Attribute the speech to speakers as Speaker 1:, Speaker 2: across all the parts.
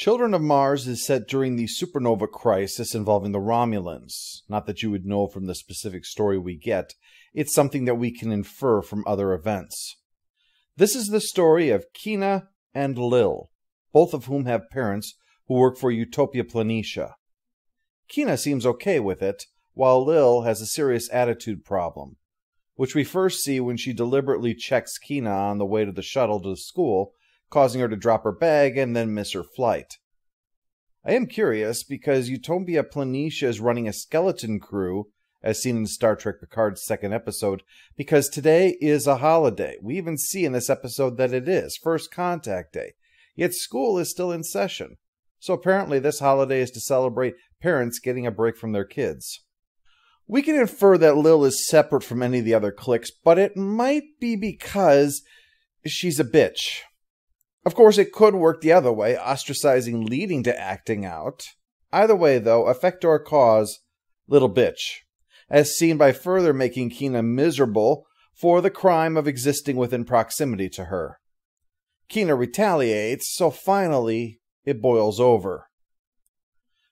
Speaker 1: Children of Mars is set during the supernova crisis involving the Romulans. Not that you would know from the specific story we get, it's something that we can infer from other events. This is the story of Kina and Lil, both of whom have parents who work for Utopia Planitia. Kina seems okay with it, while Lil has a serious attitude problem, which we first see when she deliberately checks Kina on the way to the shuttle to school, causing her to drop her bag and then miss her flight. I am curious because Utopia Planitia is running a skeleton crew, as seen in Star Trek Picard's second episode, because today is a holiday. We even see in this episode that it is First Contact Day, yet school is still in session. So apparently this holiday is to celebrate parents getting a break from their kids. We can infer that Lil is separate from any of the other cliques, but it might be because she's a bitch. Of course, it could work the other way, ostracizing leading to acting out. Either way, though, effect or cause, little bitch, as seen by further making Kina miserable for the crime of existing within proximity to her. Kina retaliates, so finally it boils over.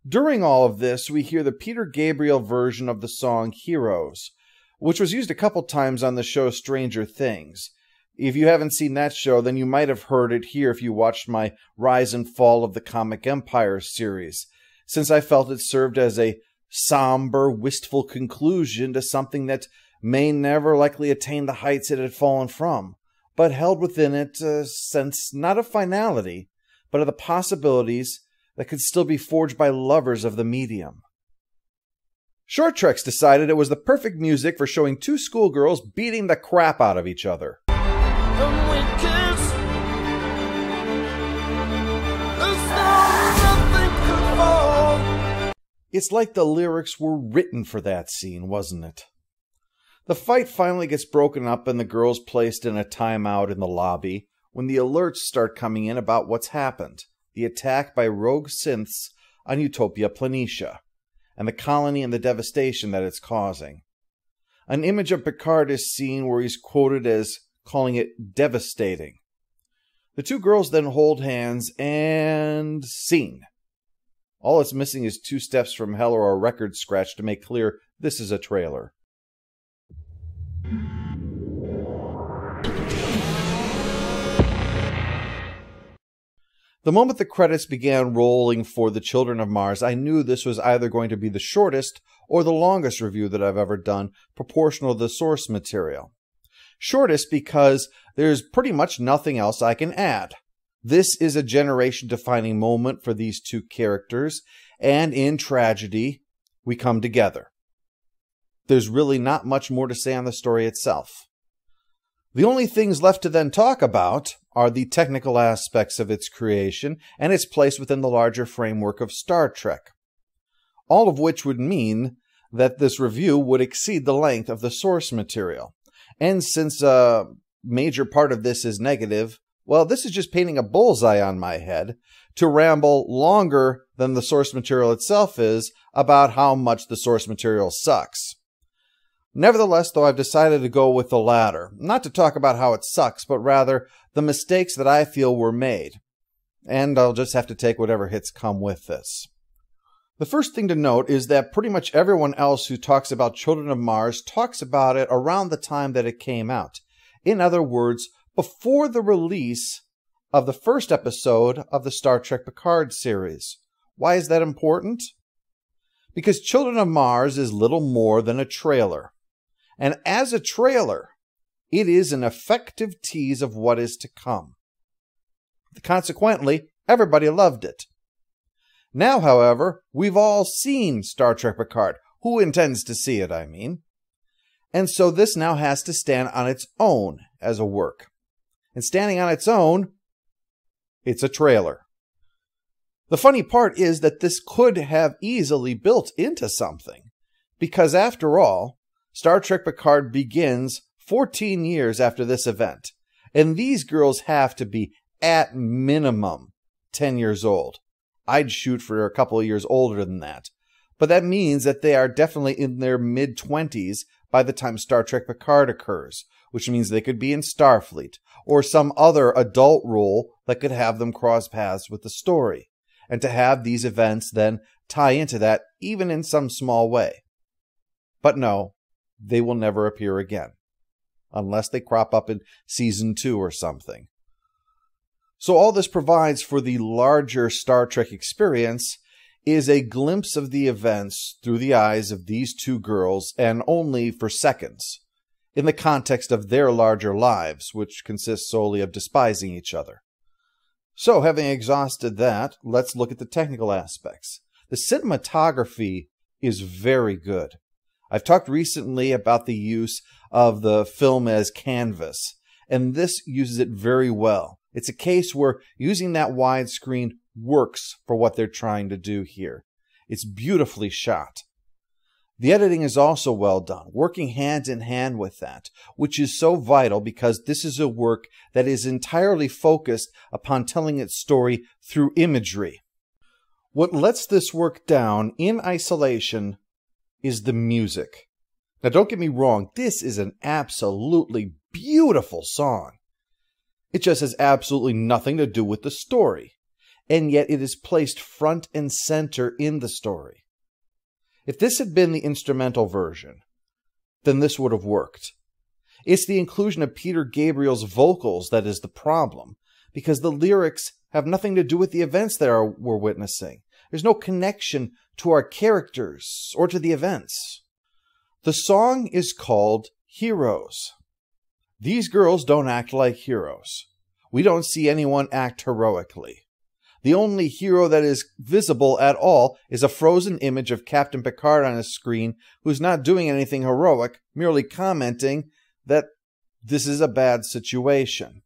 Speaker 1: During all of this, we hear the Peter Gabriel version of the song Heroes, which was used a couple times on the show Stranger Things. If you haven't seen that show, then you might have heard it here if you watched my Rise and Fall of the Comic Empire series, since I felt it served as a somber, wistful conclusion to something that may never likely attain the heights it had fallen from, but held within it a sense not of finality, but of the possibilities that could still be forged by lovers of the medium. Short Treks decided it was the perfect music for showing two schoolgirls beating the crap out of each other. It's like the lyrics were written for that scene, wasn't it? The fight finally gets broken up and the girls placed in a timeout in the lobby when the alerts start coming in about what's happened, the attack by rogue synths on Utopia Planitia, and the colony and the devastation that it's causing. An image of Picard is seen where he's quoted as calling it devastating. The two girls then hold hands and scene. All it's missing is 2 steps from hell or a record scratch to make clear this is a trailer. The moment the credits began rolling for The Children of Mars, I knew this was either going to be the shortest or the longest review that I've ever done, proportional to the source material. Shortest because there's pretty much nothing else I can add. This is a generation-defining moment for these two characters, and in tragedy, we come together. There's really not much more to say on the story itself. The only things left to then talk about are the technical aspects of its creation and its place within the larger framework of Star Trek. All of which would mean that this review would exceed the length of the source material. And since a major part of this is negative, well, this is just painting a bullseye on my head to ramble longer than the source material itself is about how much the source material sucks. Nevertheless, though, I've decided to go with the latter, not to talk about how it sucks, but rather the mistakes that I feel were made. And I'll just have to take whatever hits come with this. The first thing to note is that pretty much everyone else who talks about Children of Mars talks about it around the time that it came out. In other words, before the release of the first episode of the Star Trek Picard series. Why is that important? Because Children of Mars is little more than a trailer. And as a trailer, it is an effective tease of what is to come. Consequently, everybody loved it. Now, however, we've all seen Star Trek Picard. Who intends to see it, I mean? And so this now has to stand on its own as a work. And standing on its own, it's a trailer. The funny part is that this could have easily built into something. Because after all, Star Trek Picard begins 14 years after this event. And these girls have to be, at minimum, 10 years old. I'd shoot for a couple of years older than that. But that means that they are definitely in their mid-20s by the time Star Trek Picard occurs, which means they could be in Starfleet, or some other adult role that could have them cross paths with the story. and to have these events then tie into that, even in some small way. But no, they will never appear again, unless they crop up in season 2 or something. So all this provides for the larger Star Trek experience is a glimpse of the events through the eyes of these two girls, and only for seconds, in the context of their larger lives, which consist solely of despising each other. So, having exhausted that, let's look at the technical aspects. The cinematography is very good. I've talked recently about the use of the film as canvas, and this uses it very well. It's a case where using that widescreen works for what they're trying to do here. It's beautifully shot. The editing is also well done, working hand in hand with that, which is so vital because this is a work that is entirely focused upon telling its story through imagery. What lets this work down in isolation is the music. Now, don't get me wrong, this is an absolutely beautiful song. It just has absolutely nothing to do with the story, and yet it is placed front and center in the story. If this had been the instrumental version, then this would have worked. It's the inclusion of Peter Gabriel's vocals that is the problem, because the lyrics have nothing to do with the events that we're witnessing. There's no connection to our characters or to the events. The song is called Heroes. These girls don't act like heroes. We don't see anyone act heroically. The only hero that is visible at all is a frozen image of Captain Picard on a screen who's not doing anything heroic, merely commenting that this is a bad situation.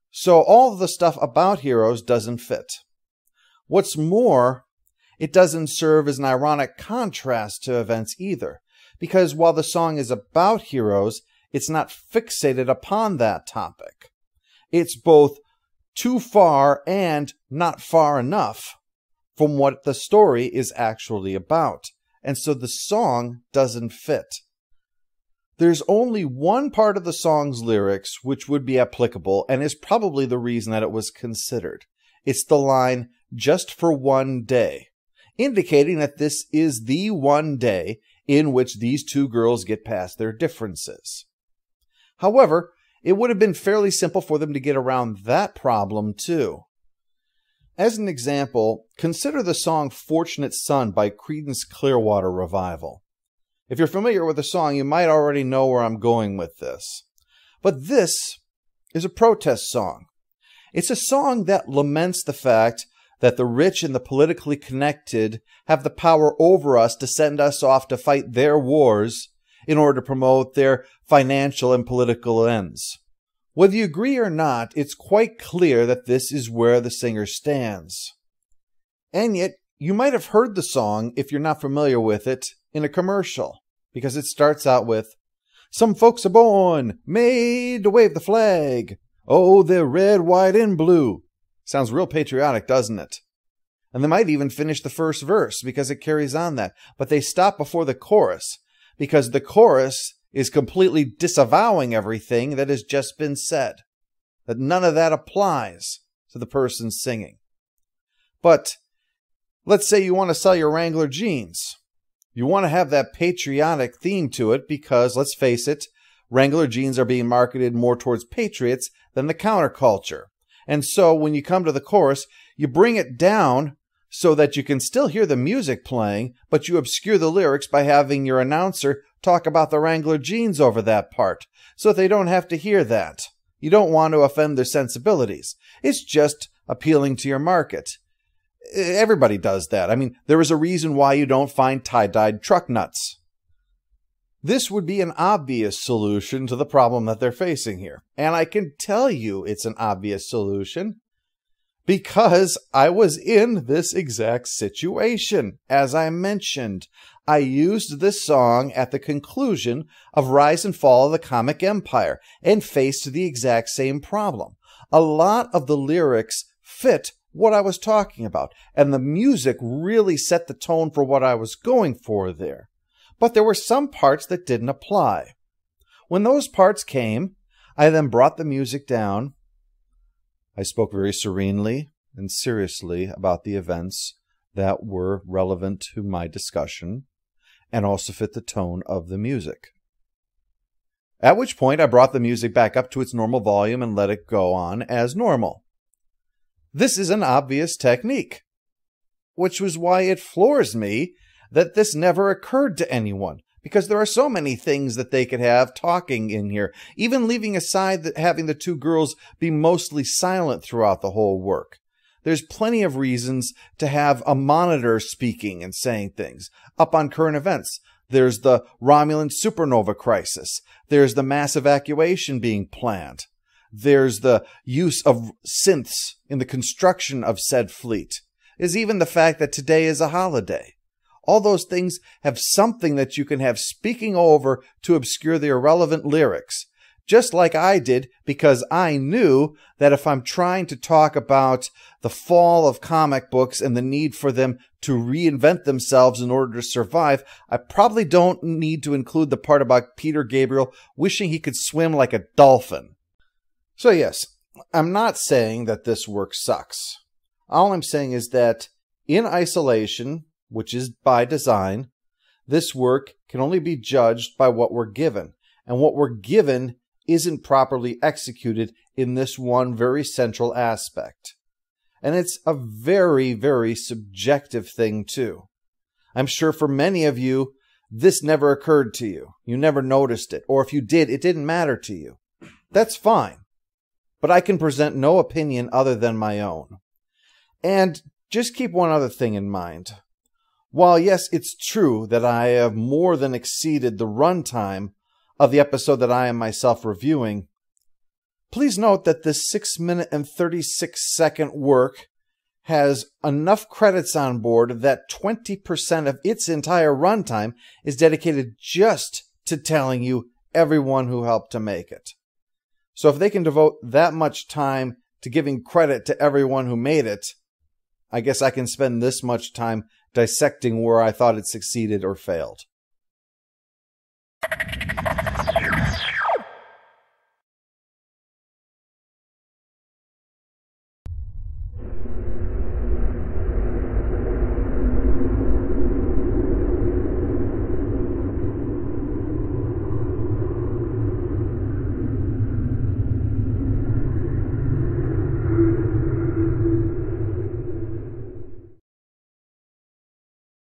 Speaker 1: So all of the stuff about heroes doesn't fit. What's more, it doesn't serve as an ironic contrast to events either, because while the song is about heroes, it's not fixated upon that topic. It's both too far and not far enough from what the story is actually about, and so the song doesn't fit. There's only one part of the song's lyrics which would be applicable, and is probably the reason that it was considered. It's the line, "just for one day," indicating that this is the one day in which these two girls get past their differences. However, it would have been fairly simple for them to get around that problem too. As an example, consider the song "Fortunate Son" by Creedence Clearwater Revival. If you're familiar with the song, you might already know where I'm going with this. But this is a protest song. It's a song that laments the fact that the rich and the politically connected have the power over us to send us off to fight their wars in order to promote their financial and political ends. Whether you agree or not, it's quite clear that this is where the singer stands. And yet, you might have heard the song, if you're not familiar with it, in a commercial, because it starts out with, "Some folks are born, made to wave the flag. Oh, they're red, white, and blue." Sounds real patriotic, doesn't it? And they might even finish the first verse, because it carries on that. But they stop before the chorus, because the chorus is completely disavowing everything that has just been said. That none of that applies to the person singing. But let's say you want to sell your Wrangler jeans. You want to have that patriotic theme to it because, let's face it, Wrangler jeans are being marketed more towards patriots than the counterculture. And so when you come to the chorus, you bring it down so that you can still hear the music playing, but you obscure the lyrics by having your announcer talk about the Wrangler jeans over that part, so they don't have to hear that. You don't want to offend their sensibilities. It's just appealing to your market. Everybody does that. I mean, there is a reason why you don't find tie-dyed truck nuts. This would be an obvious solution to the problem that they're facing here. And I can tell you it's an obvious solution because I was in this exact situation. As I mentioned, I used this song at the conclusion of Rise and Fall of the Comic Empire and faced the exact same problem. A lot of the lyrics fit what I was talking about, and the music really set the tone for what I was going for there. But there were some parts that didn't apply. When those parts came, I then brought the music down. I spoke very serenely and seriously about the events that were relevant to my discussion and also fit the tone of the music. At which point I brought the music back up to its normal volume and let it go on as normal. This is an obvious technique, which was why it floors me that this never occurred to anyone, because there are so many things that they could have talking in here, even leaving aside that having the two girls be mostly silent throughout the whole work. There's plenty of reasons to have a monitor speaking and saying things up on current events. There's the Romulan supernova crisis. There's the mass evacuation being planned. There's the use of synths in the construction of said fleet. There's even the fact that today is a holiday. All those things have something that you can have speaking over to obscure the irrelevant lyrics. Just like I did, because I knew that if I'm trying to talk about the fall of comic books and the need for them to reinvent themselves in order to survive, I probably don't need to include the part about Peter Gabriel wishing he could swim like a dolphin. So yes, I'm not saying that this work sucks. All I'm saying is that in isolation, which is by design, this work can only be judged by what we're given. And what we're given isn't properly executed in this one very central aspect. And it's a very, very subjective thing too. I'm sure for many of you, this never occurred to you. You never noticed it. Or if you did, it didn't matter to you. That's fine. But I can present no opinion other than my own. And just keep one other thing in mind. While yes, it's true that I have more than exceeded the runtime of the episode that I am myself reviewing, please note that this 6-minute and 36-second work has enough credits on board that 20% of its entire runtime is dedicated just to telling you everyone who helped to make it. So if they can devote that much time to giving credit to everyone who made it, I guess I can spend this much time dissecting where I thought it succeeded or failed.